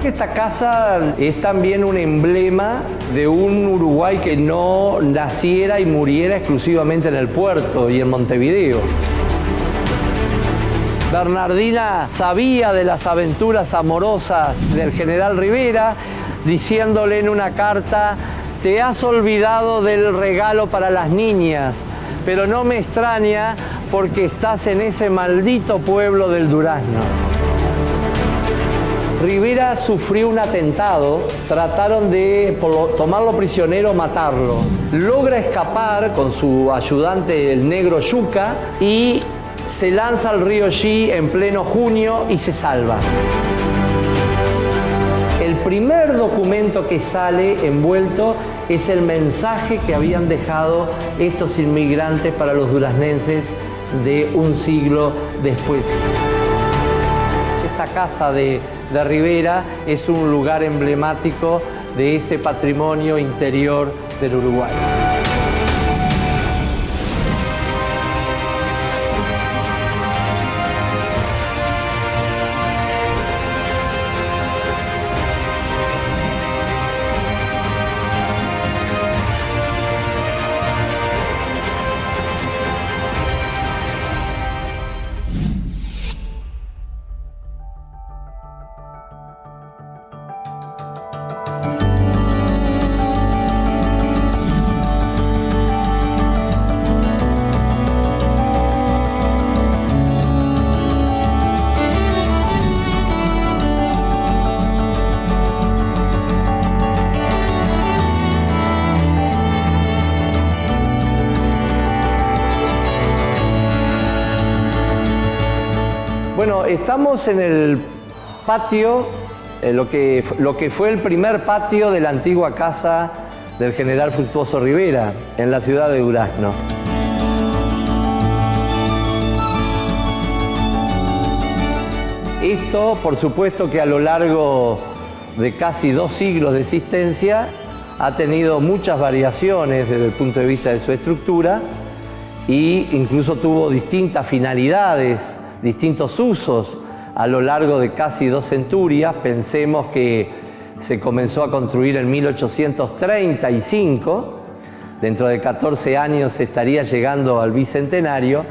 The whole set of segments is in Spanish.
que esta casa es también un emblema de un Uruguay que no naciera y muriera exclusivamente en el puerto y en Montevideo. Bernardina sabía de las aventuras amorosas del general Rivera, diciéndole en una carta: te has olvidado del regalo para las niñas, pero no me extraña porque estás en ese maldito pueblo del Durazno. Rivera sufrió un atentado, trataron de tomarlo prisionero, matarlo. Logra escapar con su ayudante, el negro Yuca, y se lanza al río Xi en pleno junio y se salva. El primer documento que sale envuelto es el mensaje que habían dejado estos inmigrantes para los duraznenses de un siglo después. Esta casa de Rivera es un lugar emblemático de ese patrimonio interior del Uruguay. Bueno, estamos en el patio, lo que fue el primer patio de la antigua casa del general Fructuoso Rivera, en la ciudad de Durazno. Esto, por supuesto, que a lo largo de casi 2 siglos de existencia ha tenido muchas variaciones desde el punto de vista de su estructura e incluso tuvo distintas finalidades, distintos usos a lo largo de casi 2 centurias. Pensemos que se comenzó a construir en 1835, dentro de 14 años se estaría llegando al bicentenario,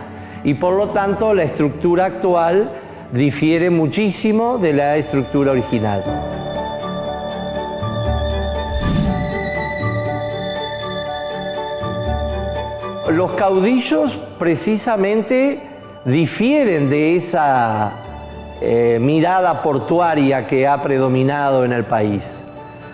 y por lo tanto la estructura actual difiere muchísimo de la estructura original. Los caudillos precisamente difieren de esa mirada portuaria que ha predominado en el país.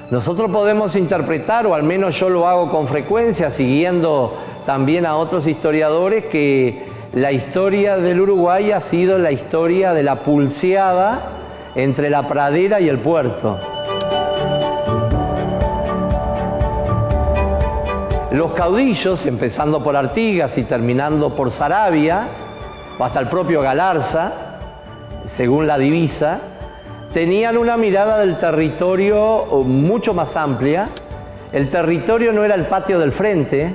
Nosotros podemos interpretar, o al menos yo lo hago con frecuencia, siguiendo también a otros historiadores, que la historia del Uruguay ha sido la historia de la pulseada entre la pradera y el puerto. Los caudillos, empezando por Artigas y terminando por Saravia, o hasta el propio Galarza, según la divisa, tenían una mirada del territorio mucho más amplia. El territorio no era el patio del frente,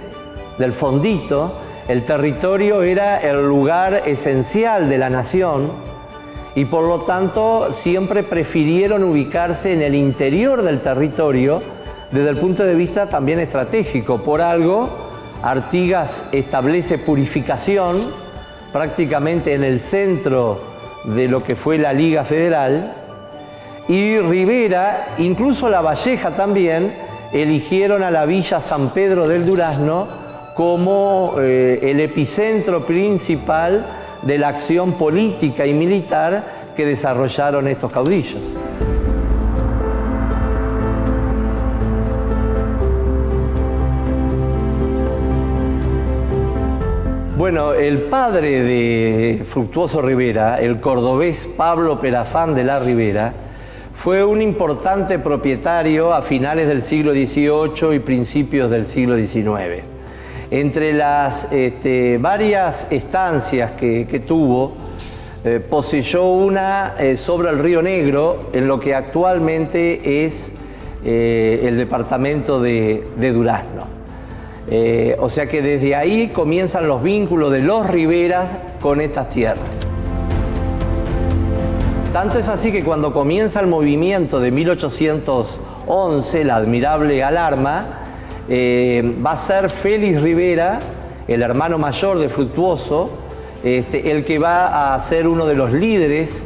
del fondito, el territorio era el lugar esencial de la nación y por lo tanto siempre prefirieron ubicarse en el interior del territorio desde el punto de vista también estratégico. Por algo, Artigas establece Purificación prácticamente en el centro de lo que fue la Liga Federal, y Rivera, incluso La Valleja también, eligieron a la Villa San Pedro del Durazno como el epicentro principal de la acción política y militar que desarrollaron estos caudillos. Bueno, el padre de Fructuoso Rivera, el cordobés Pablo Perafán de la Ribera, fue un importante propietario a finales del siglo XVIII y principios del siglo XIX. Entre las varias estancias que tuvo, poseyó una sobre el Río Negro, en lo que actualmente es el departamento de Durazno. O sea que desde ahí comienzan los vínculos de los Riveras con estas tierras. Tanto es así que cuando comienza el movimiento de 1811, la admirable alarma, va a ser Félix Rivera, el hermano mayor de Fructuoso, el que va a ser uno de los líderes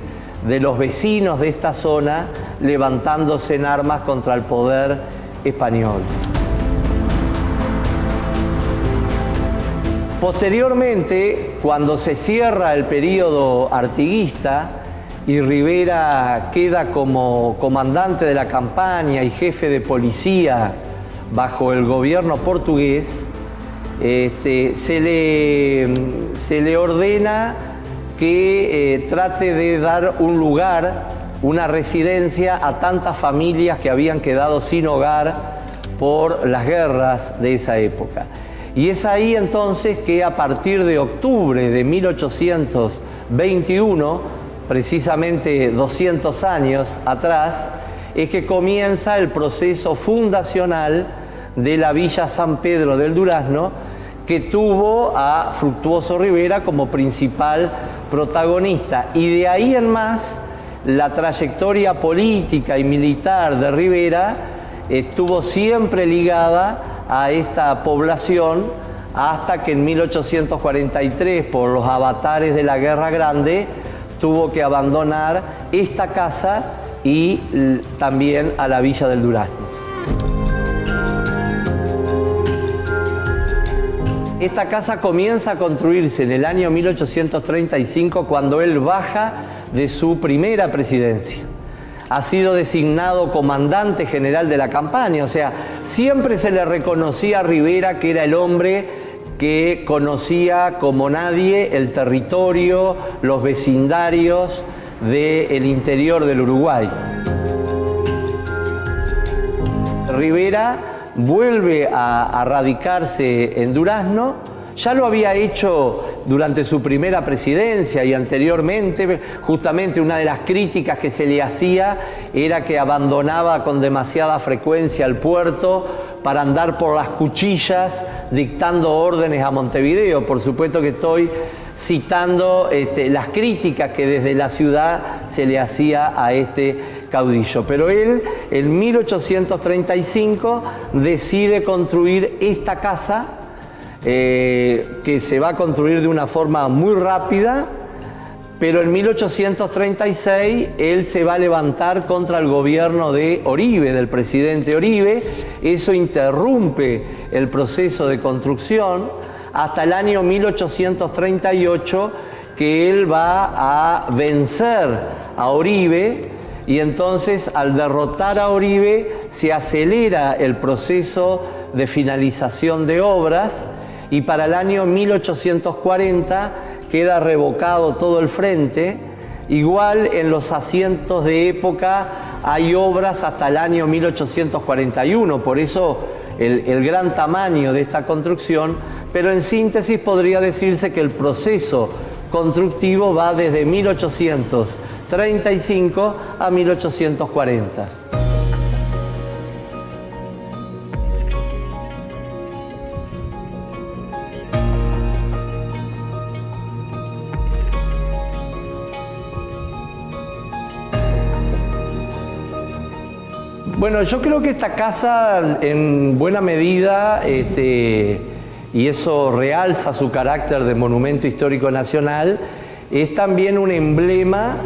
de los vecinos de esta zona, levantándose en armas contra el poder español. Posteriormente, cuando se cierra el período artiguista y Rivera queda como comandante de la campaña y jefe de policía bajo el gobierno portugués, se le ordena que trate de dar un lugar, una residencia a tantas familias que habían quedado sin hogar por las guerras de esa época. Y es ahí entonces que a partir de octubre de 1821, precisamente 200 años atrás, es que comienza el proceso fundacional de la Villa San Pedro del Durazno, que tuvo a Fructuoso Rivera como principal protagonista. Y de ahí en más, la trayectoria política y militar de Rivera estuvo siempre ligada a esta población hasta que en 1843, por los avatares de la Guerra Grande, tuvo que abandonar esta casa y también a la Villa del Durazno. Esta casa comienza a construirse en el año 1835 cuando él baja de su primera presidencia. Ha sido designado comandante general de la campaña, o sea, siempre se le reconocía a Rivera que era el hombre que conocía como nadie el territorio, los vecindarios del interior del Uruguay. Rivera vuelve a radicarse en Durazno. Ya lo había hecho durante su primera presidencia y anteriormente. Justamente una de las críticas que se le hacía era que abandonaba con demasiada frecuencia el puerto para andar por las cuchillas dictando órdenes a Montevideo. Por supuesto que estoy citando las críticas que desde la ciudad se le hacía a este caudillo. Pero él, en 1835, decide construir esta casa, que se va a construir de una forma muy rápida, pero en 1836 él se va a levantar contra el gobierno de Oribe, del presidente Oribe. Eso interrumpe el proceso de construcción hasta el año 1838, que él va a vencer a Oribe, y entonces al derrotar a Oribe se acelera el proceso de finalización de obras, y para el año 1840 queda revocado todo el frente. Igual en los asientos de época hay obras hasta el año 1841, por eso el gran tamaño de esta construcción, pero en síntesis podría decirse que el proceso constructivo va desde 1835 a 1840. Bueno, yo creo que esta casa en buena medida, y eso realza su carácter de monumento histórico nacional, es también un emblema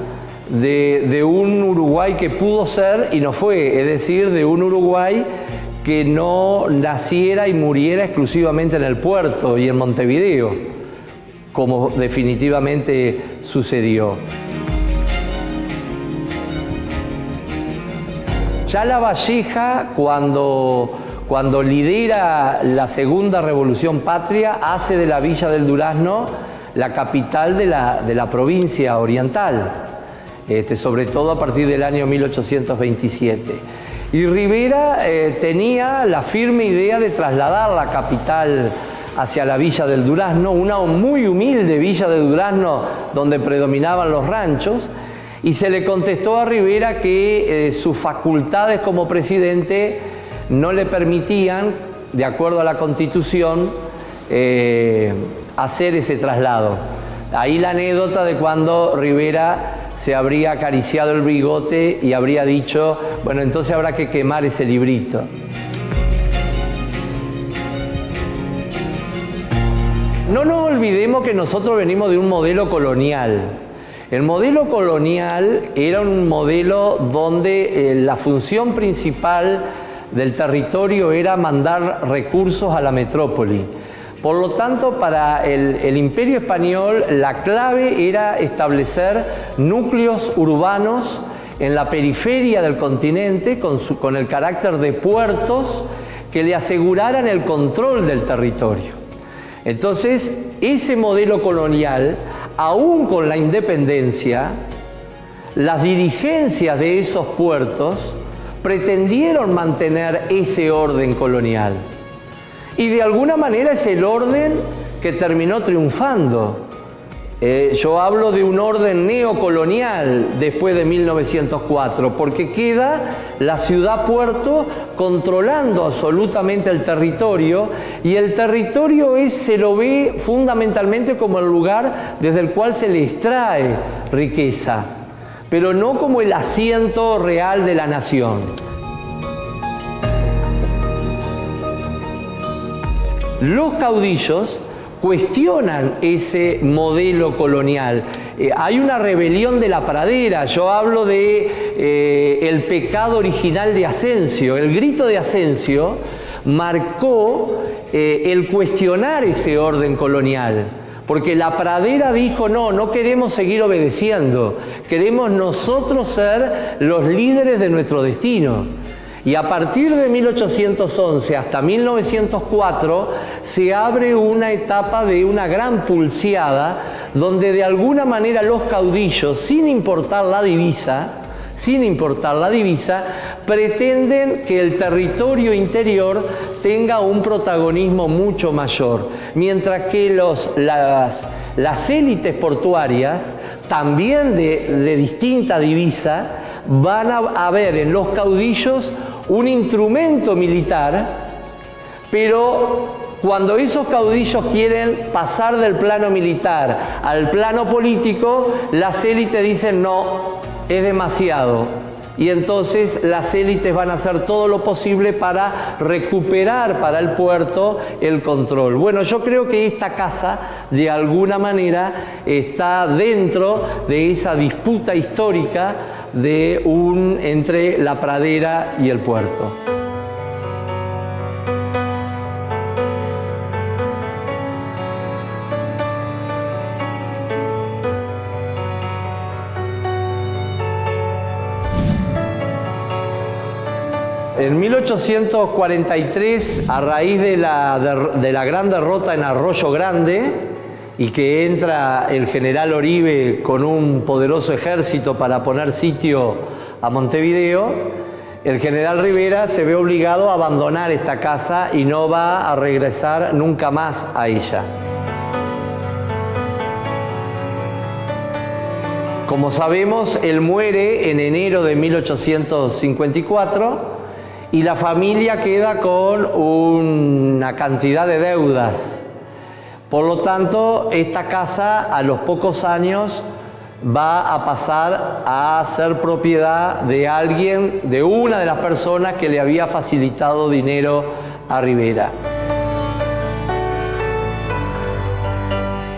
de un Uruguay que pudo ser y no fue, es decir, de un Uruguay que no naciera y muriera exclusivamente en el puerto y en Montevideo, como definitivamente sucedió. Ya La Valleja, cuando lidera la segunda Revolución Patria, hace de la Villa del Durazno la capital de la provincia oriental, sobre todo a partir del año 1827. Y Rivera tenía la firme idea de trasladar la capital hacia la Villa del Durazno, una muy humilde Villa del Durazno donde predominaban los ranchos, y se le contestó a Rivera que sus facultades como presidente no le permitían, de acuerdo a la Constitución, hacer ese traslado. Ahí la anécdota de cuando Rivera se habría acariciado el bigote y habría dicho, bueno, entonces habrá que quemar ese librito. No nos olvidemos que nosotros venimos de un modelo colonial. El modelo colonial era un modelo donde la función principal del territorio era mandar recursos a la metrópoli. Por lo tanto, para el Imperio Español, la clave era establecer núcleos urbanos en la periferia del continente con el carácter de puertos que le aseguraran el control del territorio. Entonces, ese modelo colonial, aún con la independencia, las dirigencias de esos puertos pretendieron mantener ese orden colonial. Y de alguna manera es el orden que terminó triunfando. Yo hablo de un orden neocolonial después de 1904, porque queda la ciudad-puerto controlando absolutamente el territorio, y el territorio se lo ve fundamentalmente como el lugar desde el cual se le extrae riqueza, pero no como el asiento real de la nación. Los caudillos cuestionan ese modelo colonial. Hay una rebelión de la pradera. Yo hablo de el pecado original de Asensio. El grito de Asensio marcó el cuestionar ese orden colonial. Porque la pradera dijo, no queremos seguir obedeciendo. Queremos nosotros ser los líderes de nuestro destino. Y a partir de 1811 hasta 1904 se abre una etapa de una gran pulseada donde de alguna manera los caudillos, sin importar la divisa, pretenden que el territorio interior tenga un protagonismo mucho mayor, mientras que las élites portuarias, también de distinta divisa, van a ver en los caudillos un instrumento militar, pero cuando esos caudillos quieren pasar del plano militar al plano político, las élites dicen no, es demasiado. Y entonces las élites van a hacer todo lo posible para recuperar para el puerto el control. Bueno, yo creo que esta casa de alguna manera está dentro de esa disputa histórica entre la pradera y el puerto. En 1843, a raíz de la gran derrota en Arroyo Grande, y que entra el general Oribe con un poderoso ejército para poner sitio a Montevideo, el general Rivera se ve obligado a abandonar esta casa y no va a regresar nunca más a ella. Como sabemos, él muere en enero de 1854 y la familia queda con una cantidad de deudas. Por lo tanto, esta casa a los pocos años va a pasar a ser propiedad de alguien, de una de las personas que le había facilitado dinero a Rivera.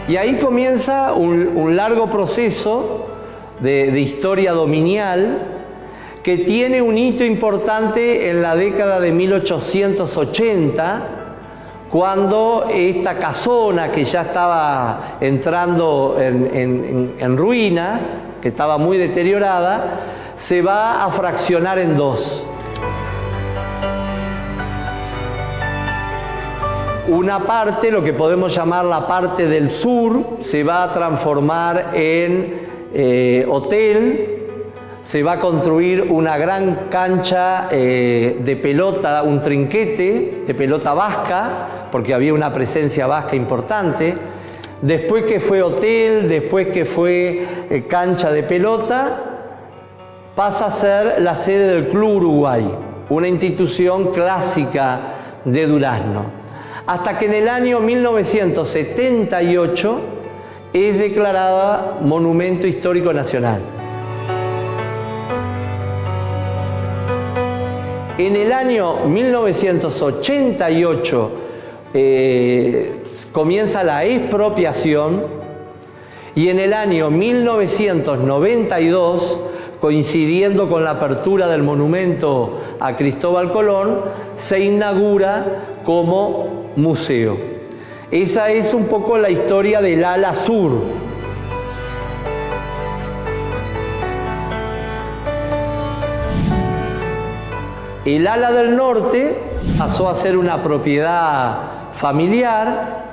Y ahí comienza un largo proceso de historia dominial que tiene un hito importante en la década de 1880, cuando esta casona que ya estaba entrando en ruinas, que estaba muy deteriorada, se va a fraccionar en dos. Una parte, lo que podemos llamar la parte del sur, se va a transformar en hotel. Se va a construir una gran cancha de pelota, un trinquete de pelota vasca, porque había una presencia vasca importante. Después que fue hotel, después que fue cancha de pelota, pasa a ser la sede del Club Uruguay, una institución clásica de Durazno. Hasta que en el año 1978 es declarada Monumento Histórico Nacional. En el año 1988 comienza la expropiación y en el año 1992, coincidiendo con la apertura del monumento a Cristóbal Colón, se inaugura como museo. Esa es un poco la historia del ala sur. El ala del norte pasó a ser una propiedad familiar.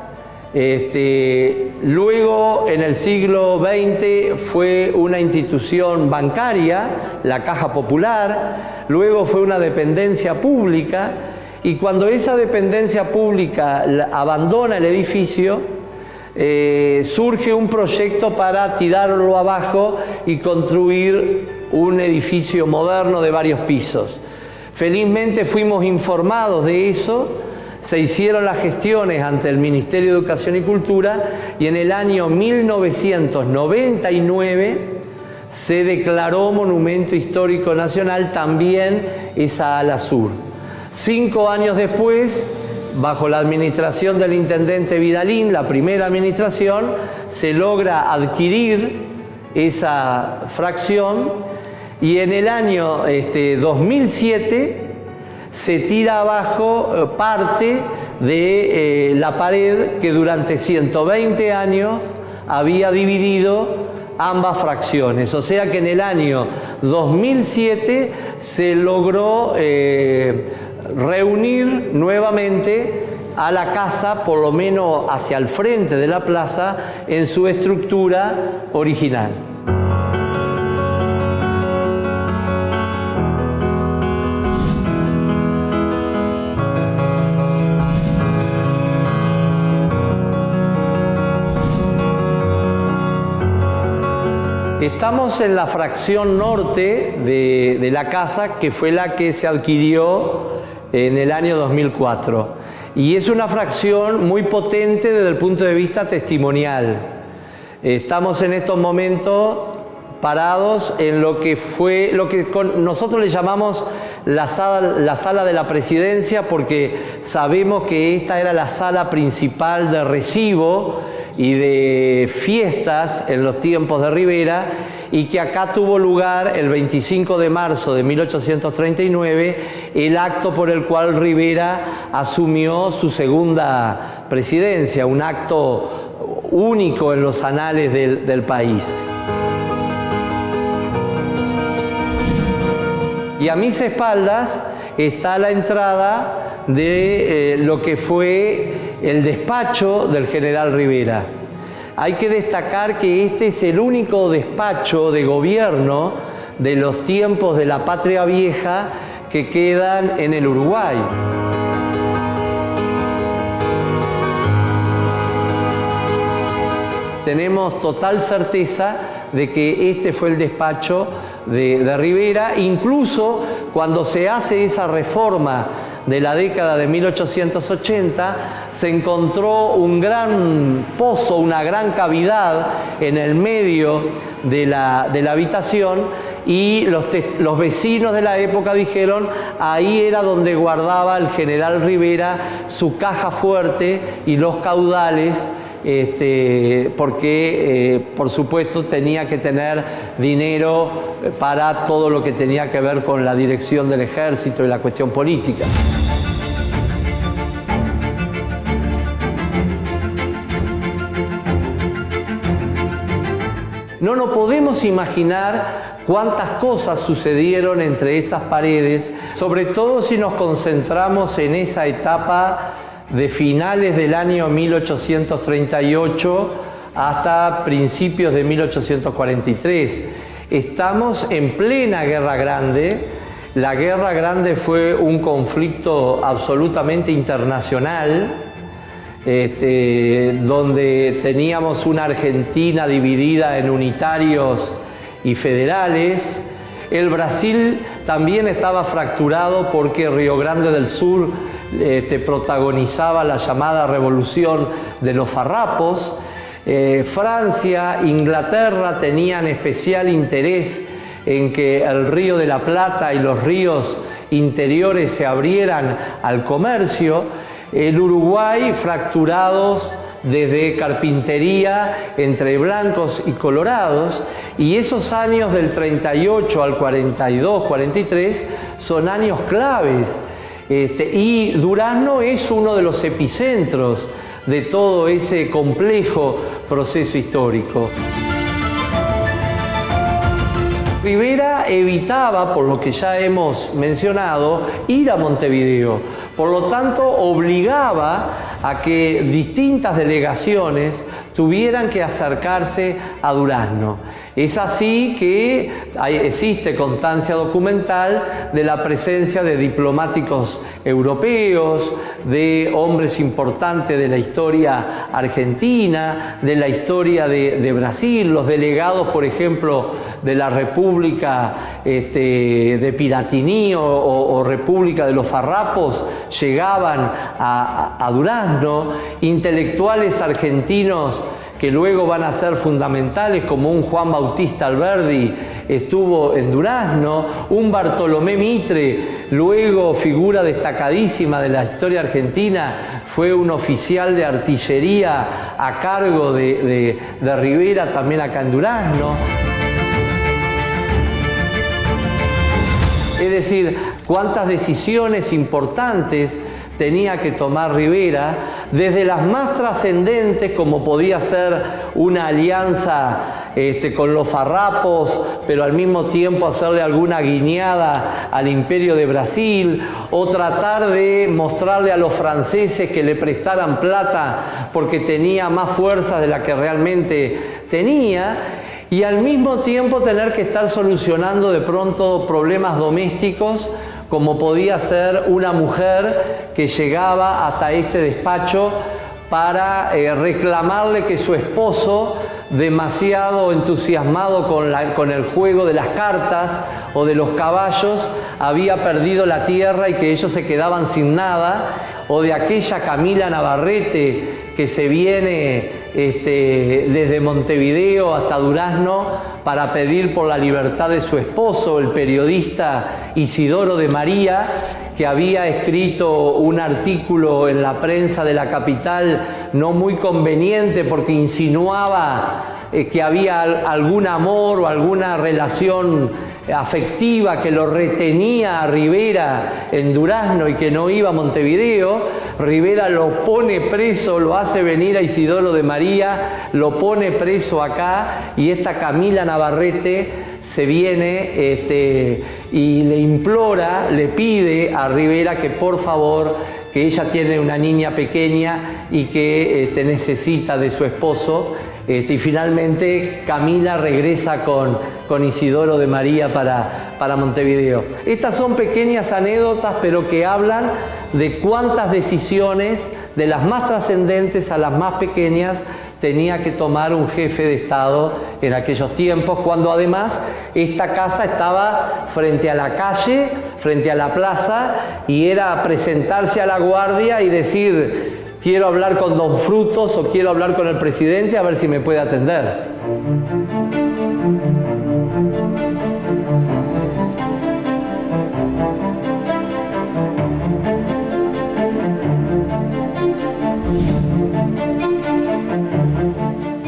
Luego, en el siglo XX, fue una institución bancaria, la Caja Popular. Luego fue una dependencia pública. Y cuando esa dependencia pública abandona el edificio, surge un proyecto para tirarlo abajo y construir un edificio moderno de varios pisos. Felizmente fuimos informados de eso, se hicieron las gestiones ante el Ministerio de Educación y Cultura y en el año 1999 se declaró Monumento Histórico Nacional también esa ala sur. 5 años después, bajo la administración del intendente Vidalín, la primera administración, se logra adquirir esa fracción. Y en el año 2007 se tira abajo parte de la pared que durante 120 años había dividido ambas fracciones. O sea que en el año 2007 se logró reunir nuevamente a la casa, por lo menos hacia el frente de la plaza, en su estructura original. Estamos en la fracción norte de la casa, que fue la que se adquirió en el año 2004. Y es una fracción muy potente desde el punto de vista testimonial. Estamos en estos momentos parados en lo que nosotros le llamamos la sala de la presidencia, porque sabemos que esta era la sala principal de recibo y de fiestas en los tiempos de Rivera, y que acá tuvo lugar el 25 de marzo de 1839 el acto por el cual Rivera asumió su segunda presidencia, un acto único en los anales del país. Y a mis espaldas está la entrada de lo que fue el despacho del general Rivera. Hay que destacar que este es el único despacho de gobierno de los tiempos de la Patria Vieja que quedan en el Uruguay. Tenemos total certeza de que este fue el despacho de Rivera, incluso cuando se hace esa reforma de la década de 1880, se encontró un gran pozo, una gran cavidad en el medio de la habitación, y los vecinos de la época dijeron ahí era donde guardaba el general Rivera su caja fuerte y los caudales, porque por supuesto tenía que tener dinero para todo lo que tenía que ver con la dirección del ejército y la cuestión política. No nos podemos imaginar cuántas cosas sucedieron entre estas paredes, sobre todo si nos concentramos en esa etapa de finales del año 1838 hasta principios de 1843. Estamos en plena Guerra Grande. La Guerra Grande fue un conflicto absolutamente internacional, donde teníamos una Argentina dividida en unitarios y federales. El Brasil también estaba fracturado porque Río Grande del Sur protagonizaba la llamada Revolución de los Farrapos. Francia, Inglaterra tenían especial interés en que el Río de la Plata y los ríos interiores se abrieran al comercio. El Uruguay fracturados desde carpintería entre blancos y colorados, y esos años del 38 al 42, 43 son años claves. Y Durazno es uno de los epicentros de todo ese complejo proceso histórico. Rivera evitaba, por lo que ya hemos mencionado, ir a Montevideo. Por lo tanto, obligaba a que distintas delegaciones tuvieran que acercarse a Durazno. Es así que existe constancia documental de la presencia de diplomáticos europeos, de hombres importantes de la historia argentina, de la historia de Brasil, los delegados, por ejemplo, de la República de Piratini o República de los Farrapos, llegaban a Durazno, intelectuales argentinos que luego van a ser fundamentales, como un Juan Bautista Alberdi estuvo en Durazno, un Bartolomé Mitre, luego figura destacadísima de la historia argentina, fue un oficial de artillería a cargo de Rivera también acá en Durazno. Es decir, cuántas decisiones importantes tenía que tomar Rivera, desde las más trascendentes, como podía ser una alianza con los farrapos, pero al mismo tiempo hacerle alguna guiñada al Imperio de Brasil, o tratar de mostrarle a los franceses que le prestaran plata porque tenía más fuerza de la que realmente tenía, y al mismo tiempo tener que estar solucionando de pronto problemas domésticos, como podía ser una mujer que llegaba hasta este despacho para reclamarle que su esposo, demasiado entusiasmado con el juego de las cartas o de los caballos, había perdido la tierra y que ellos se quedaban sin nada, o de aquella Camila Navarrete que se viene desde Montevideo hasta Durazno para pedir por la libertad de su esposo, el periodista Isidoro de María, que había escrito un artículo en la prensa de la capital no muy conveniente porque insinuaba que había algún amor o alguna relación afectiva que lo retenía a Rivera en Durazno y que no iba a Montevideo. Rivera lo pone preso, lo hace venir a Isidoro de María, lo pone preso acá, y esta Camila Navarrete se viene y le implora, le pide a Rivera que por favor, que ella tiene una niña pequeña y que necesita de su esposo. Y finalmente Camila regresa con Isidoro de María para Montevideo. Estas son pequeñas anécdotas, pero que hablan de cuántas decisiones, de las más trascendentes a las más pequeñas, tenía que tomar un jefe de Estado en aquellos tiempos, cuando además esta casa estaba frente a la calle, frente a la plaza, y era presentarse a la guardia y decir: quiero hablar con Don Frutos o quiero hablar con el presidente, a ver si me puede atender.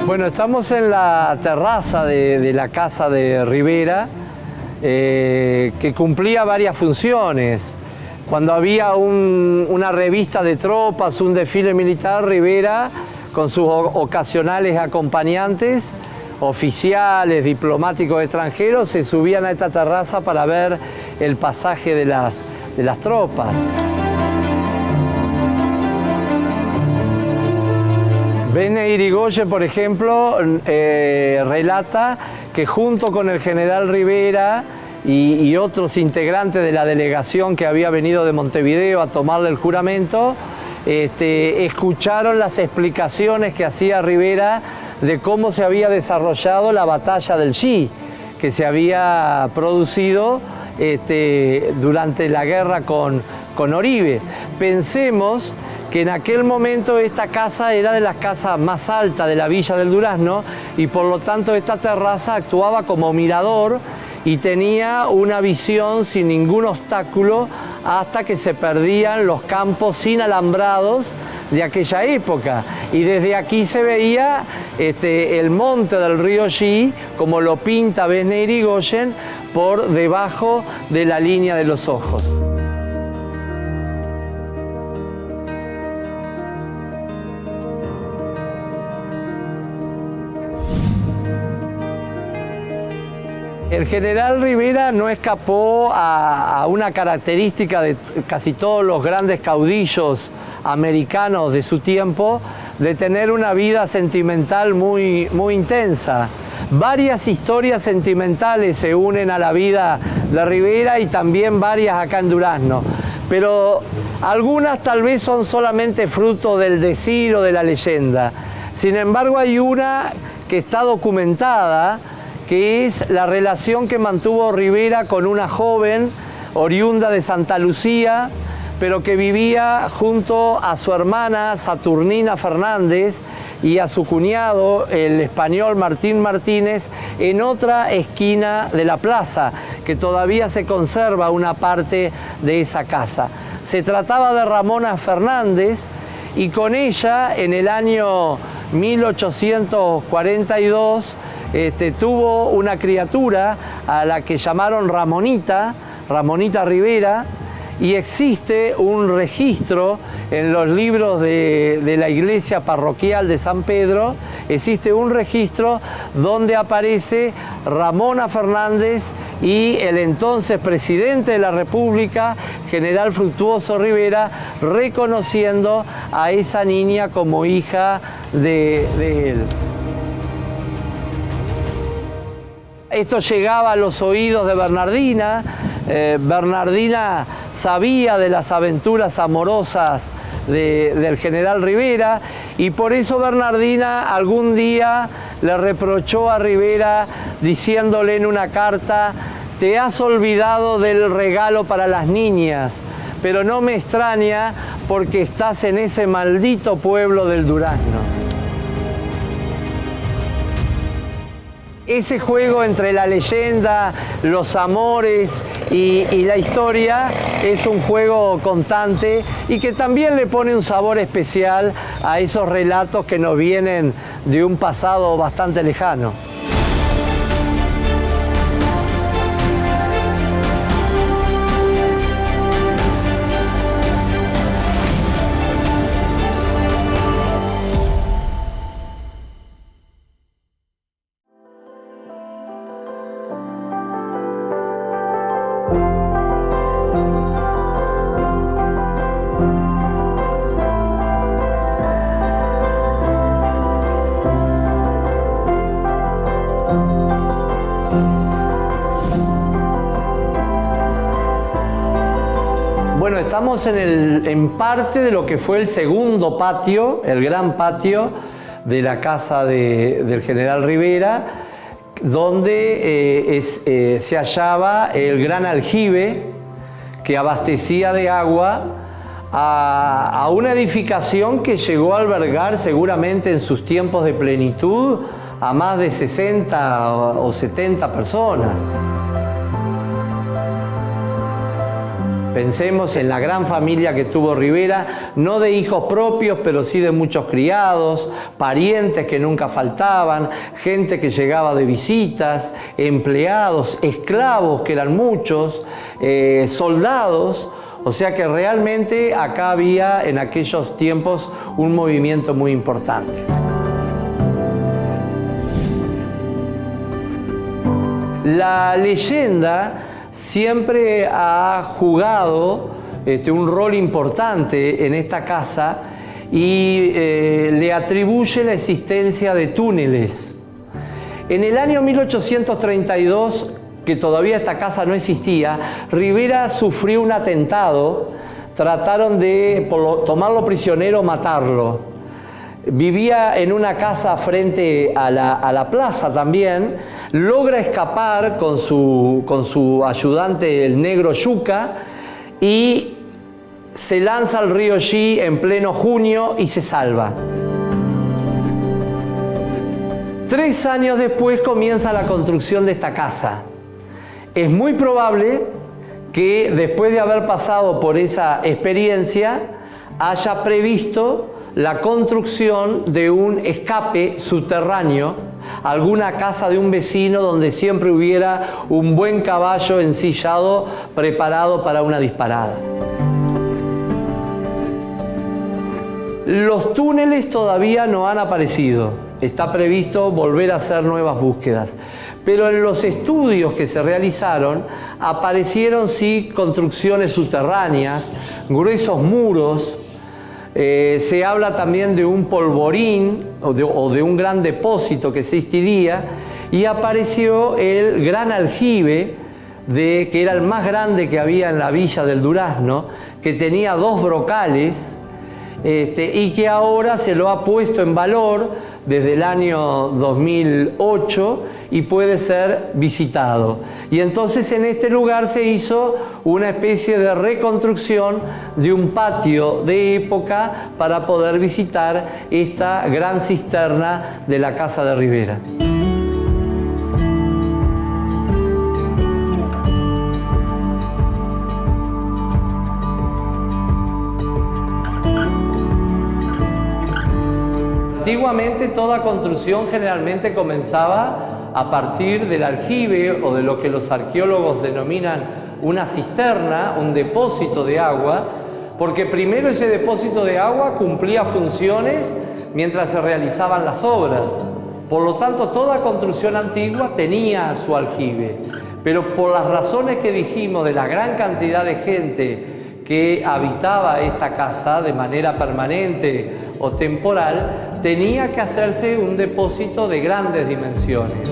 Bueno, estamos en la terraza de la casa de Rivera, que cumplía varias funciones. Cuando había una revista de tropas, un desfile militar, Rivera, con sus ocasionales acompañantes, oficiales, diplomáticos extranjeros, se subían a esta terraza para ver el pasaje de las tropas. Bene Irigoyen, por ejemplo, relata que junto con el general Rivera y otros integrantes de la delegación que había venido de Montevideo a tomarle el juramento, escucharon las explicaciones que hacía Rivera de cómo se había desarrollado la batalla del Xi, que se había producido durante la guerra con Oribe. Pensemos que en aquel momento esta casa era de las casas más altas de la villa del Durazno, y por lo tanto esta terraza actuaba como mirador, y tenía una visión sin ningún obstáculo hasta que se perdían los campos sin alambrados de aquella época. Y desde aquí se veía el monte del río Xi, como lo pinta Besné Irigoyen, por debajo de la línea de los ojos. El general Rivera no escapó a una característica de casi todos los grandes caudillos americanos de su tiempo, de tener una vida sentimental muy intensa. Varias historias sentimentales se unen a la vida de Rivera y también varias acá en Durazno, pero algunas tal vez son solamente fruto del decir o de la leyenda. Sin embargo, hay una que está documentada, que es la relación que mantuvo Rivera con una joven oriunda de Santa Lucía, pero que vivía junto a su hermana Saturnina Fernández y a su cuñado, el español Martín Martínez, en otra esquina de la plaza, que todavía se conserva una parte de esa casa. Se trataba de Ramona Fernández, y con ella, en el año 1842, tuvo una criatura a la que llamaron Ramonita Rivera, y existe un registro en los libros de la iglesia parroquial de San Pedro, existe un registro donde aparece Ramona Fernández y el entonces presidente de la República, general Fructuoso Rivera, reconociendo a esa niña como hija de él. Esto llegaba a los oídos de Bernardina. Bernardina sabía de las aventuras amorosas del general Rivera, y por eso Bernardina algún día le reprochó a Rivera diciéndole en una carta: te has olvidado del regalo para las niñas, pero no me extraña porque estás en ese maldito pueblo del Durazno. Ese juego entre la leyenda, los amores y la historia es un juego constante y que también le pone un sabor especial a esos relatos que nos vienen de un pasado bastante lejano. Bueno, estamos en parte de lo que fue el segundo patio, el gran patio de la casa del general Rivera, donde se hallaba el gran aljibe que abastecía de agua a una edificación que llegó a albergar seguramente en sus tiempos de plenitud a más de 60 o 70 personas. Pensemos en la gran familia que tuvo Rivera, no de hijos propios, pero sí de muchos criados, parientes que nunca faltaban, gente que llegaba de visitas, empleados, esclavos, que eran muchos, soldados. O sea que realmente acá había en aquellos tiempos un movimiento muy importante. La leyenda siempre ha jugado un rol importante en esta casa y le atribuye la existencia de túneles. En el año 1832, que todavía esta casa no existía, Rivera sufrió un atentado, trataron de tomarlo prisionero, matarlo. Vivía en una casa frente a la plaza también, logra escapar con su ayudante, el negro Yuca, y se lanza al río Xi en pleno junio y se salva. 3 años después comienza la construcción de esta casa. Es muy probable que después de haber pasado por esa experiencia haya previsto la construcción de un escape subterráneo, alguna casa de un vecino donde siempre hubiera un buen caballo ensillado preparado para una disparada. Los túneles todavía no han aparecido, está previsto volver a hacer nuevas búsquedas, pero en los estudios que se realizaron aparecieron sí construcciones subterráneas, gruesos muros. Se habla también de un polvorín o de un gran depósito que existiría, y apareció el gran aljibe, que era el más grande que había en la villa del Durazno, que tenía 2 brocales, y que ahora se lo ha puesto en valor desde el año 2008 y puede ser visitado. Y entonces en este lugar se hizo una especie de reconstrucción de un patio de época para poder visitar esta gran cisterna de la Casa de Rivera. Antiguamente toda construcción generalmente comenzaba a partir del aljibe o de lo que los arqueólogos denominan una cisterna, un depósito de agua, porque primero ese depósito de agua cumplía funciones mientras se realizaban las obras. Por lo tanto, toda construcción antigua tenía su aljibe, pero por las razones que dijimos de la gran cantidad de gente que habitaba esta casa de manera permanente o temporal, tenía que hacerse un depósito de grandes dimensiones.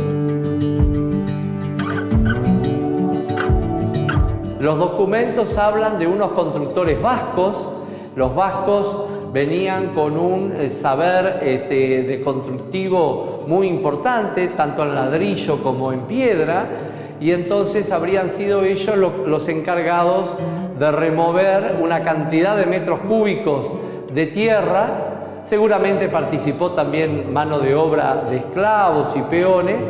Los documentos hablan de unos constructores vascos. Los vascos venían con un saber de constructivo muy importante, tanto en ladrillo como en piedra, y entonces habrían sido ellos los encargados de remover una cantidad de metros cúbicos de tierra. Seguramente participó también mano de obra de esclavos y peones,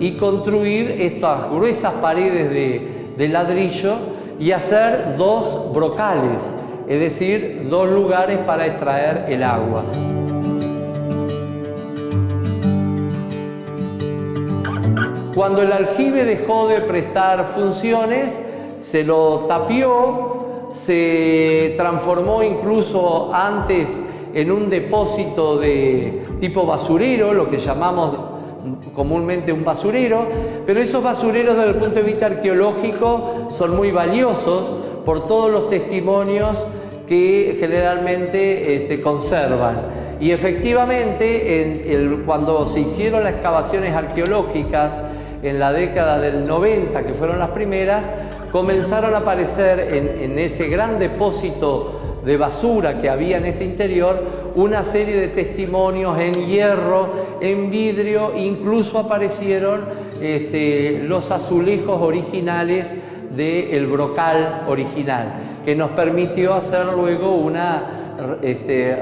y construir estas gruesas paredes de ladrillo y hacer 2 brocales, es decir, 2 lugares para extraer el agua. Cuando el aljibe dejó de prestar funciones, se lo tapió, se transformó incluso antes en un depósito de tipo basurero, lo que llamamos comúnmente un basurero, pero esos basureros desde el punto de vista arqueológico son muy valiosos por todos los testimonios que generalmente conservan. Y efectivamente, cuando se hicieron las excavaciones arqueológicas en la década del 90, que fueron las primeras, comenzaron a aparecer en ese gran depósito de basura que había en este interior una serie de testimonios en hierro, en vidrio, incluso aparecieron los azulejos originales del brocal original, que nos permitió hacer luego una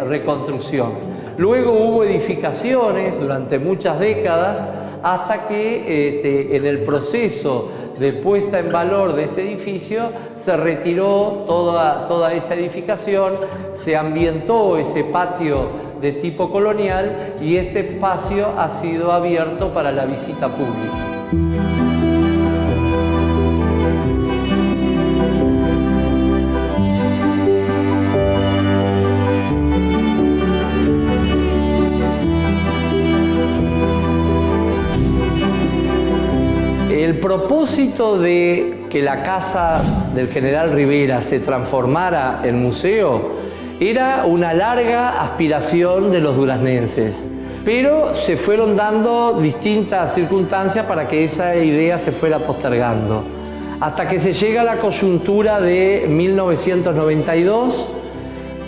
reconstrucción. Luego hubo edificaciones durante muchas décadas, hasta que en el proceso de puesta en valor de este edificio se retiró toda esa edificación, se ambientó ese patio de tipo colonial y este espacio ha sido abierto para la visita pública. El propósito de que la casa del general Rivera se transformara en museo era una larga aspiración de los duraznenses, pero se fueron dando distintas circunstancias para que esa idea se fuera postergando, hasta que se llega a la coyuntura de 1992.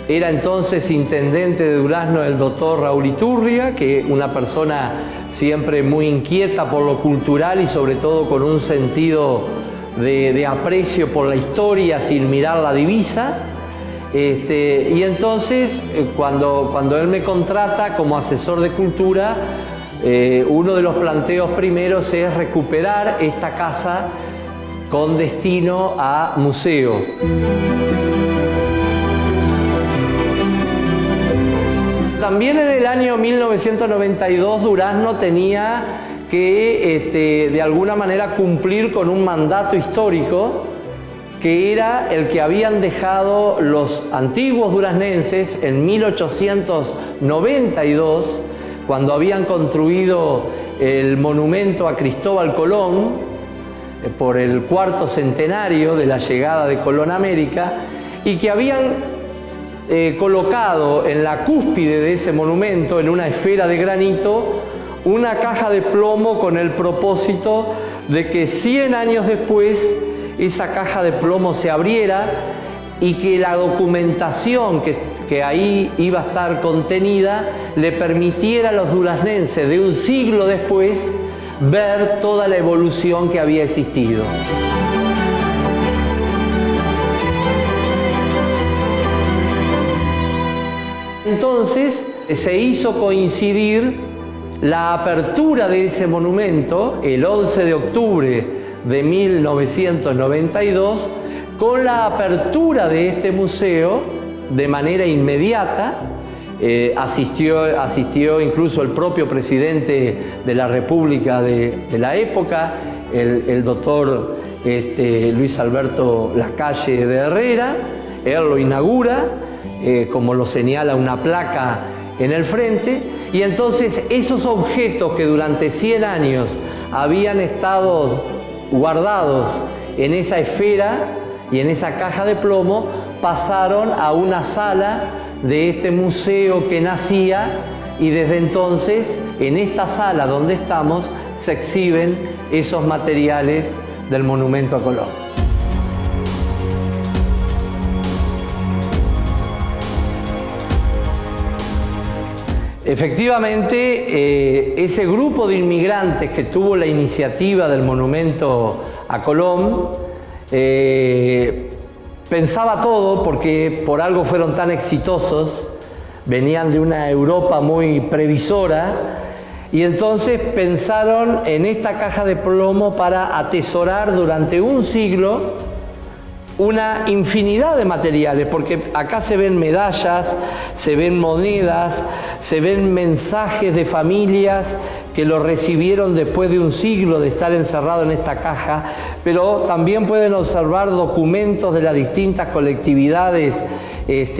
Era entonces intendente de Durazno el doctor Raúl Iturria, que una persona siempre muy inquieta por lo cultural y sobre todo con un sentido de aprecio por la historia sin mirar la divisa. Y entonces cuando él me contrata como asesor de cultura, uno de los planteos primeros es recuperar esta casa con destino a museo. También en el año 1992 Durazno tenía que de alguna manera cumplir con un mandato histórico que era el que habían dejado los antiguos duraznenses en 1892, cuando habían construido el monumento a Cristóbal Colón por el cuarto centenario de la llegada de Colón a América, y que habían colocado en la cúspide de ese monumento, en una esfera de granito, una caja de plomo con el propósito de que 100 años después esa caja de plomo se abriera y que la documentación que ahí iba a estar contenida le permitiera a los duraznenses de un siglo después ver toda la evolución que había existido. Entonces se hizo coincidir la apertura de ese monumento, el 11 de octubre de 1992, con la apertura de este museo de manera inmediata. Asistió incluso el propio presidente de la República de la época, el doctor Luis Alberto Lacalle de Herrera. Él lo inaugura, como lo señala una placa en el frente, y entonces esos objetos que durante 100 años habían estado guardados en esa esfera y en esa caja de plomo pasaron a una sala de este museo que nacía, y desde entonces en esta sala donde estamos se exhiben esos materiales del monumento a Colón. Efectivamente, ese grupo de inmigrantes que tuvo la iniciativa del monumento a Colón pensaba todo, porque por algo fueron tan exitosos, venían de una Europa muy previsora, y entonces pensaron en esta caja de plomo para atesorar durante un siglo una infinidad de materiales, porque acá se ven medallas, se ven monedas, se ven mensajes de familias que lo recibieron después de un siglo de estar encerrado en esta caja, pero también pueden observar documentos de las distintas colectividades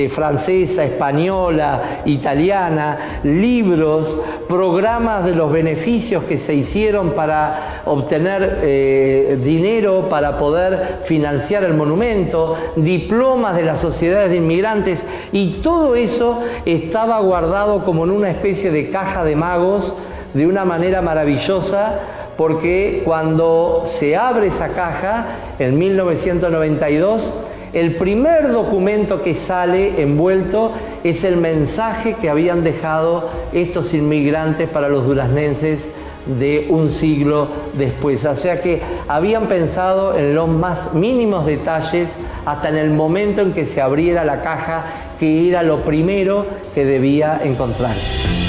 francesa, española, italiana, libros, programas de los beneficios que se hicieron para obtener dinero para poder financiar el monumento, diplomas de las sociedades de inmigrantes, y todo eso estaba guardado como en una especie de caja de magos de una manera maravillosa, porque cuando se abre esa caja en 1992, el primer documento que sale envuelto es el mensaje que habían dejado estos inmigrantes para los duraznenses de un siglo después. O sea que habían pensado en los más mínimos detalles hasta en el momento en que se abriera la caja, que era lo primero que debía encontrarse.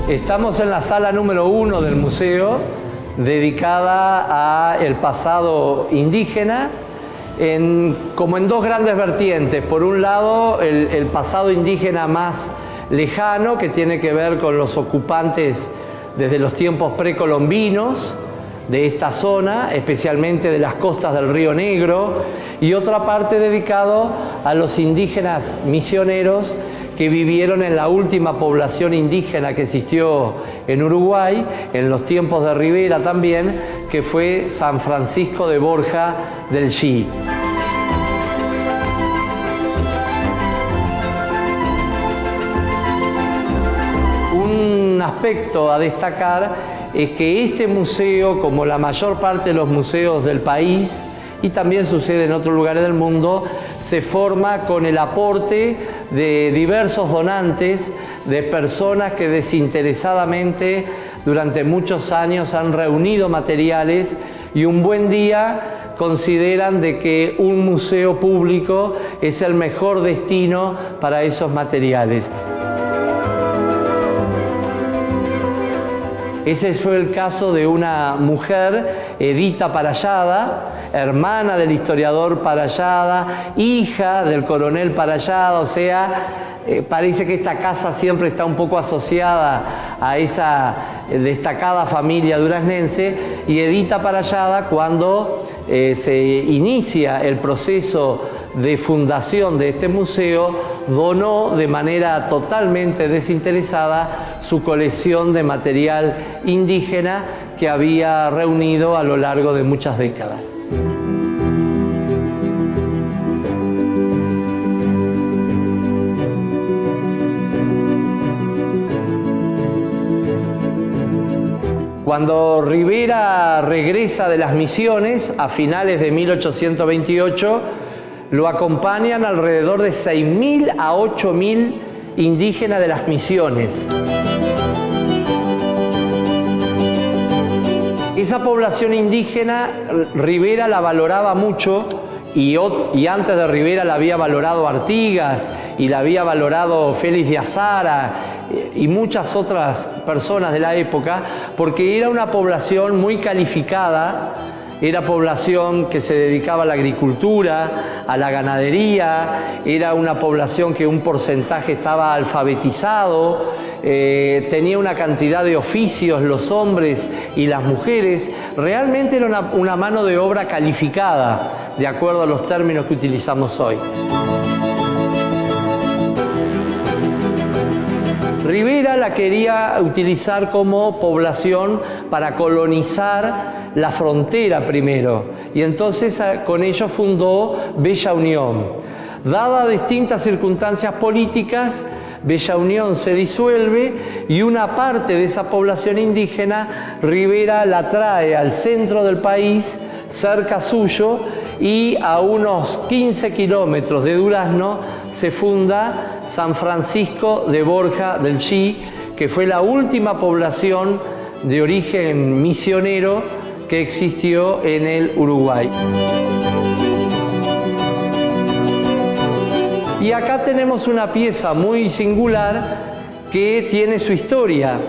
Estamos en la sala número 1 del museo, dedicada al pasado indígena, como en dos grandes vertientes. Por un lado, el pasado indígena más lejano, que tiene que ver con los ocupantes desde los tiempos precolombinos de esta zona, especialmente de las costas del Río Negro, y otra parte dedicado a los indígenas misioneros que vivieron en la última población indígena que existió en Uruguay, en los tiempos de Rivera también, que fue San Francisco de Borja del Xi. aspecto a destacar es que este museo, como la mayor parte de los museos del país, y también sucede en otros lugares del mundo, se forma con el aporte de diversos donantes, de personas que desinteresadamente durante muchos años han reunido materiales y un buen día consideran de que un museo público es el mejor destino para esos materiales. Ese fue el caso de una mujer, Edita Parellada, hermana del historiador Parellada, hija del coronel Parellada, o sea, parece que esta casa siempre está un poco asociada a esa destacada familia duraznense, y Edita Parellada, cuando se inicia el proceso de fundación de este museo, donó de manera totalmente desinteresada su colección de material indígena que había reunido a lo largo de muchas décadas. Cuando Rivera regresa de las misiones a finales de 1828, lo acompañan alrededor de 6.000 a 8.000 indígenas de las misiones. Esa población indígena Rivera la valoraba mucho, y antes de Rivera la había valorado Artigas y la había valorado Félix de Azara y muchas otras personas de la época, porque era una población muy calificada, era población que se dedicaba a la agricultura, a la ganadería, era una población que un porcentaje estaba alfabetizado, tenía una cantidad de oficios, los hombres y las mujeres. Realmente era una mano de obra calificada, de acuerdo a los términos que utilizamos hoy. Rivera la quería utilizar como población para colonizar la frontera primero, y entonces con ello fundó Bella Unión. Dadas distintas circunstancias políticas, Bella Unión se disuelve y una parte de esa población indígena Rivera la trae al centro del país, cerca suyo, y a unos 15 kilómetros de Durazno se funda San Francisco de Borja del Chí, que fue la última población de origen misionero que existió en el Uruguay. Y acá tenemos una pieza muy singular que tiene su historia.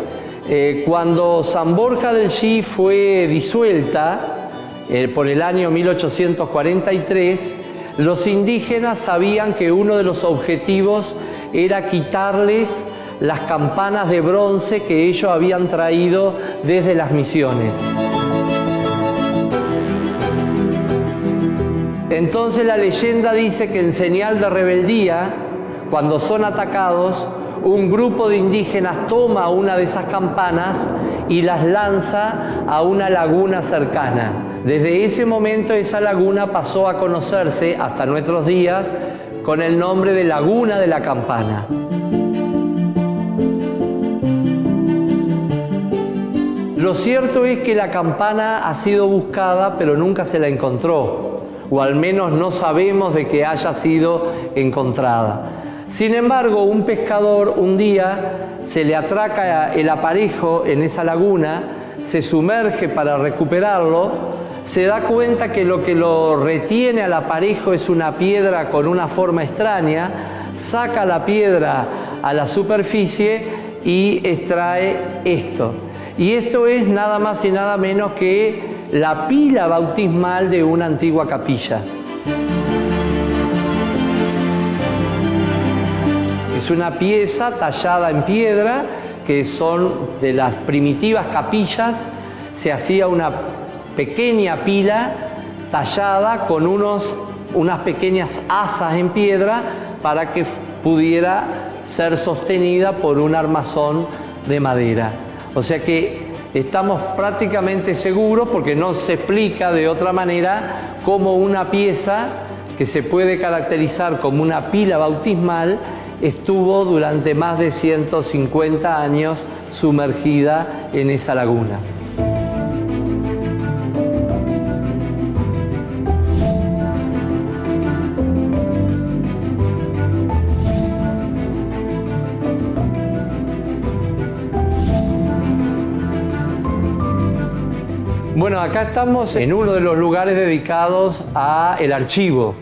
Cuando San Borja del Chí fue disuelta por el año 1843, los indígenas sabían que uno de los objetivos era quitarles las campanas de bronce que ellos habían traído desde las misiones. Entonces la leyenda dice que en señal de rebeldía, cuando son atacados, un grupo de indígenas toma una de esas campanas y las lanza a una laguna cercana. Desde ese momento esa laguna pasó a conocerse hasta nuestros días con el nombre de Laguna de la Campana. Lo cierto es que la campana ha sido buscada, pero nunca se la encontró, o al menos no sabemos de que haya sido encontrada. Sin embargo, un pescador un día se le atraca el aparejo en esa laguna, se sumerge para recuperarlo, se da cuenta que lo retiene al aparejo es una piedra con una forma extraña, saca la piedra a la superficie y extrae esto. Y esto es nada más y nada menos que la pila bautismal de una antigua capilla. Es una pieza tallada en piedra, que son de las primitivas capillas. Se hacía una pequeña pila tallada con unas pequeñas asas en piedra para que pudiera ser sostenida por un armazón de madera. O sea que estamos prácticamente seguros, porque no se explica de otra manera, cómo una pieza que se puede caracterizar como una pila bautismal estuvo durante más de 150 años sumergida en esa laguna. Bueno, acá estamos en uno de los lugares dedicados al archivo.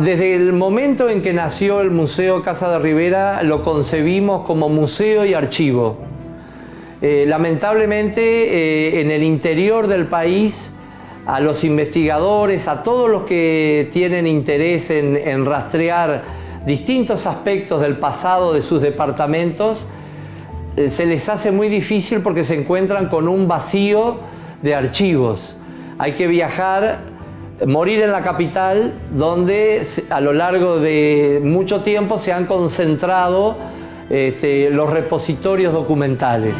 Desde el momento en que nació el Museo Casa de Rivera, lo concebimos como museo y archivo. Lamentablemente, en el interior del país, a los investigadores, a todos los que tienen interés en rastrear distintos aspectos del pasado de sus departamentos, se les hace muy difícil porque se encuentran con un vacío de archivos. Hay que viajar, morir en la capital, donde a lo largo de mucho tiempo se han concentrado los repositorios documentales.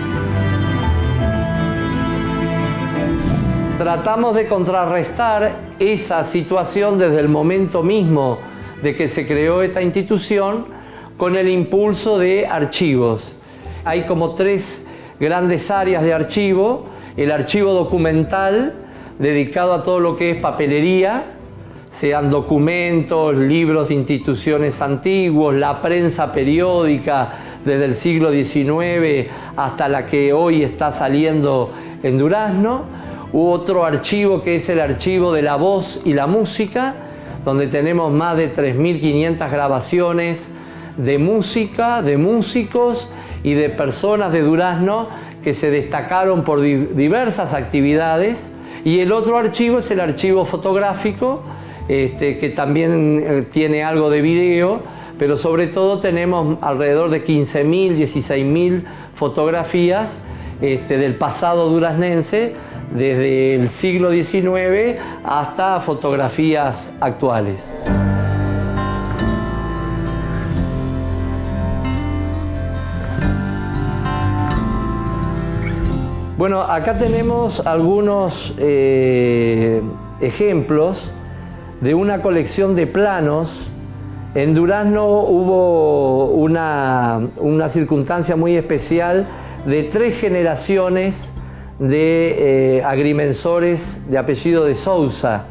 Tratamos de contrarrestar esa situación desde el momento mismo de que se creó esta institución con el impulso de archivos. Hay como 3 grandes áreas de archivo: el archivo documental, dedicado a todo lo que es papelería, sean documentos, libros de instituciones antiguos, la prensa periódica desde el siglo XIX hasta la que hoy está saliendo en Durazno. Otro archivo que es el archivo de la voz y la música, donde tenemos más de 3.500 grabaciones de música, de músicos y de personas de Durazno que se destacaron por diversas actividades. Y el otro archivo es el archivo fotográfico, que también tiene algo de video, pero sobre todo tenemos alrededor de 15.000, 16.000 fotografías del pasado duraznense, desde el siglo XIX hasta fotografías actuales. Bueno, acá tenemos algunos ejemplos de una colección de planos. En Durazno hubo una circunstancia muy especial de 3 generaciones de agrimensores de apellido de Sousa,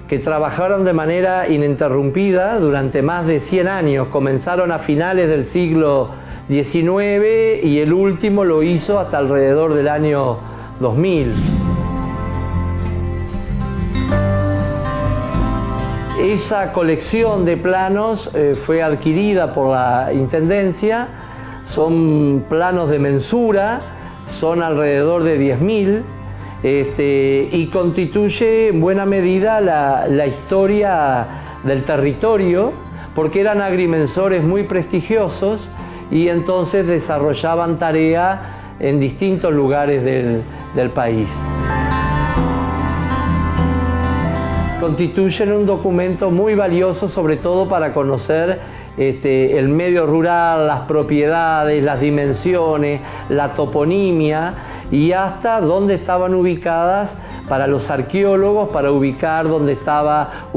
que trabajaron de manera ininterrumpida durante más de 100 años. Comenzaron a finales del siglo XIX y el último lo hizo hasta alrededor del año 2000. Esa colección de planos fue adquirida por la Intendencia. Son planos de mensura, son alrededor de 10.000, y constituye en buena medida la historia del territorio, porque eran agrimensores muy prestigiosos y entonces desarrollaban tarea en distintos lugares del país. Constituyen un documento muy valioso, sobre todo para conocer el medio rural, las propiedades, las dimensiones, la toponimia y hasta dónde estaban ubicadas para los arqueólogos, para ubicar dónde estaba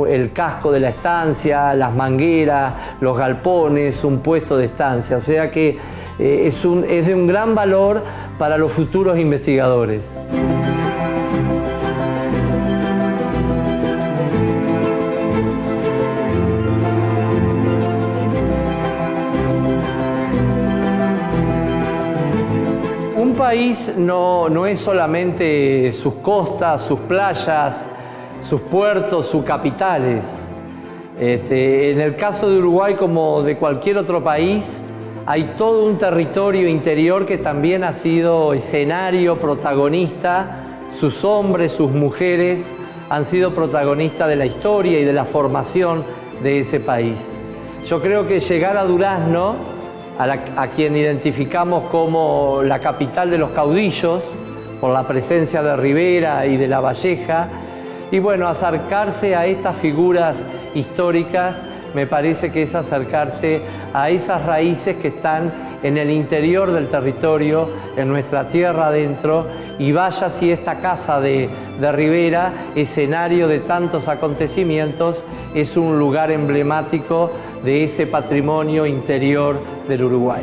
el casco de la estancia, las mangueras, los galpones, un puesto de estancia. O sea que es de un gran valor para los futuros investigadores. Un país no es solamente sus costas, sus playas, sus puertos, sus capitales. En el caso de Uruguay, como de cualquier otro país, hay todo un territorio interior que también ha sido escenario, protagonista. Sus hombres, sus mujeres han sido protagonistas de la historia y de la formación de ese país. Yo creo que llegar a Durazno, a quien identificamos como la capital de los caudillos, por la presencia de Rivera y de La Valleja, y bueno, acercarse a estas figuras históricas, me parece que es acercarse a esas raíces que están en el interior del territorio, en nuestra tierra adentro, y vaya si esta casa de Rivera, escenario de tantos acontecimientos, es un lugar emblemático de ese patrimonio interior del Uruguay.